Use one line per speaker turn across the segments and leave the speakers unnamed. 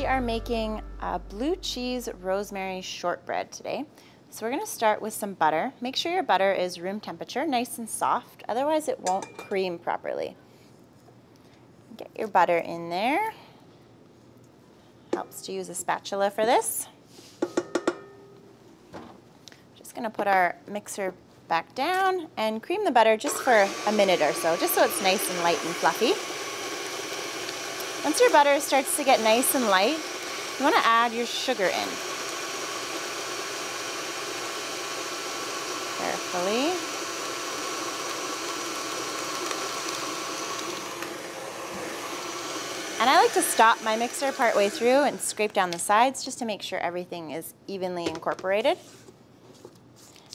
We are making a blue cheese rosemary shortbread today. So we're going to start with some butter. Make sure your butter is room temperature, nice and soft, otherwise it won't cream properly. Get your butter in there. Helps to use a spatula for this. Just going to put our mixer back down and cream the butter just for a minute or so, just so it's nice and light and fluffy. Once your butter starts to get nice and light, you want to add your sugar in. Carefully. And I like to stop my mixer partway through and scrape down the sides just to make sure everything is evenly incorporated.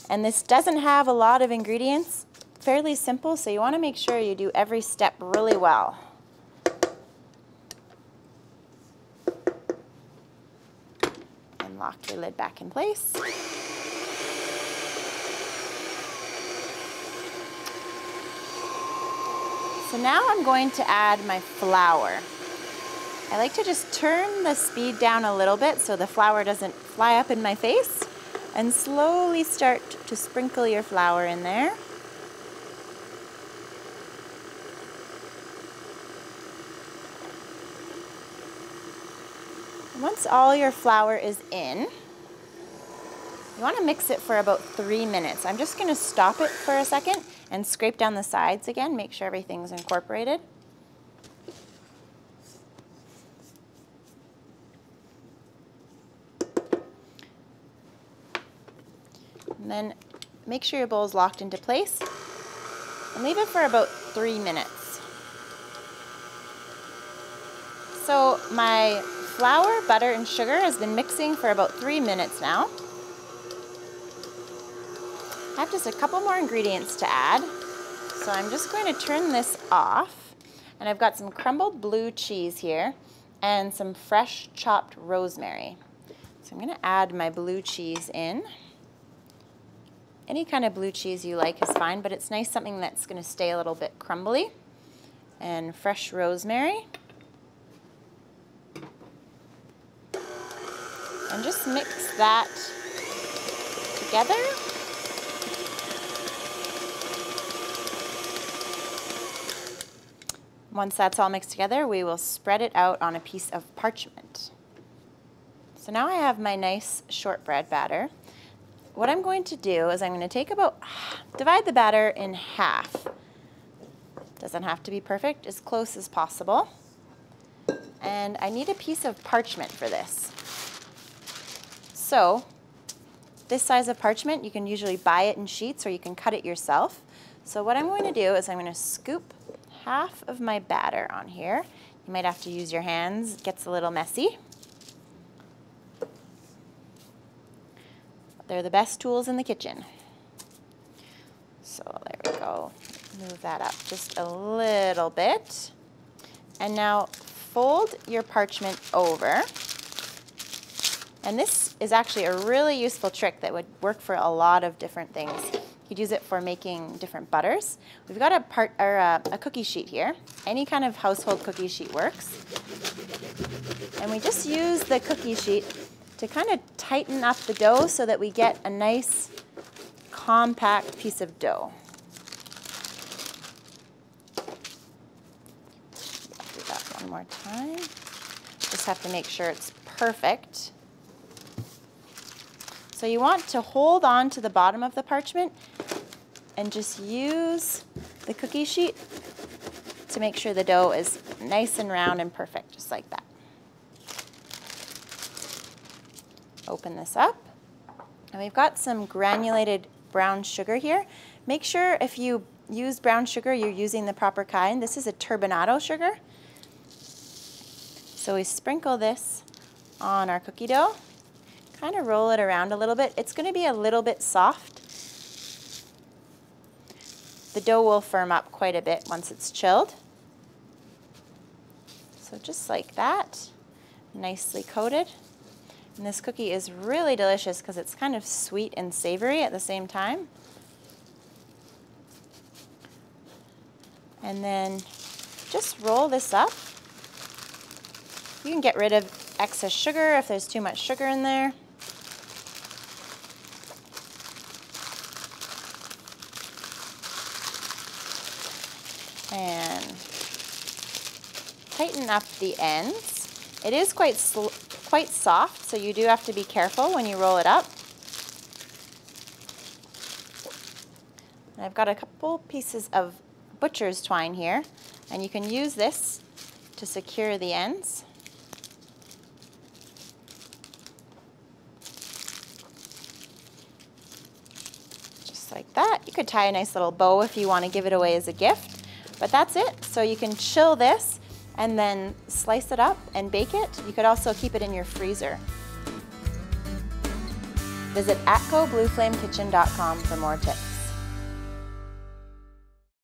And this doesn't have a lot of ingredients, fairly simple, so you want to make sure you do every step really well. And lock your lid back in place. So now I'm going to add my flour. I like to just turn the speed down a little bit so the flour doesn't fly up in my face, and slowly start to sprinkle your flour in there. Once all your flour is in, you want to mix it for about 3 minutes. I'm just going to stop it for a second and scrape down the sides again, make sure everything's incorporated. And then make sure your bowl is locked into place and leave it for about 3 minutes. So my flour, butter, and sugar has been mixing for about 3 minutes now. I have just a couple more ingredients to add. So I'm just going to turn this off. And I've got some crumbled blue cheese here and some fresh chopped rosemary. So I'm going to add my blue cheese in. Any kind of blue cheese you like is fine, but it's nice something that's going to stay a little bit crumbly. And fresh rosemary. And just mix that together. Once that's all mixed together, we will spread it out on a piece of parchment. So now I have my nice shortbread batter. What I'm going to do is I'm going to divide the batter in half. Doesn't have to be perfect, as close as possible. And I need a piece of parchment for this. So this size of parchment, you can usually buy it in sheets or you can cut it yourself. So what I'm going to do is I'm going to scoop half of my batter on here. You might have to use your hands, it gets a little messy. They're the best tools in the kitchen. So there we go. Move that up just a little bit. And now fold your parchment over. And this is actually a really useful trick that would work for a lot of different things. You could use it for making different butters. We've got a cookie sheet here. Any kind of household cookie sheet works. And we just use the cookie sheet to kind of tighten up the dough so that we get a nice compact piece of dough. Do that one more time. Just have to make sure it's perfect. So you want to hold on to the bottom of the parchment and just use the cookie sheet to make sure the dough is nice and round and perfect, just like that. Open this up, and we've got some granulated brown sugar here. Make sure if you use brown sugar, you're using the proper kind. This is a turbinado sugar. So we sprinkle this on our cookie dough, kind of roll it around a little bit. It's going to be a little bit soft. The dough will firm up quite a bit once it's chilled. So just like that, nicely coated. And this cookie is really delicious because it's kind of sweet and savory at the same time. And then just roll this up. You can get rid of excess sugar if there's too much sugar in there. And tighten up the ends. It is quite soft, so you do have to be careful when you roll it up. And I've got a couple pieces of butcher's twine here, and you can use this to secure the ends. Just like that. You could tie a nice little bow if you want to give it away as a gift, but that's it. So you can chill this and then slice it up and bake it. You could also keep it in your freezer. Visit atcoblueflamekitchen.com for more tips.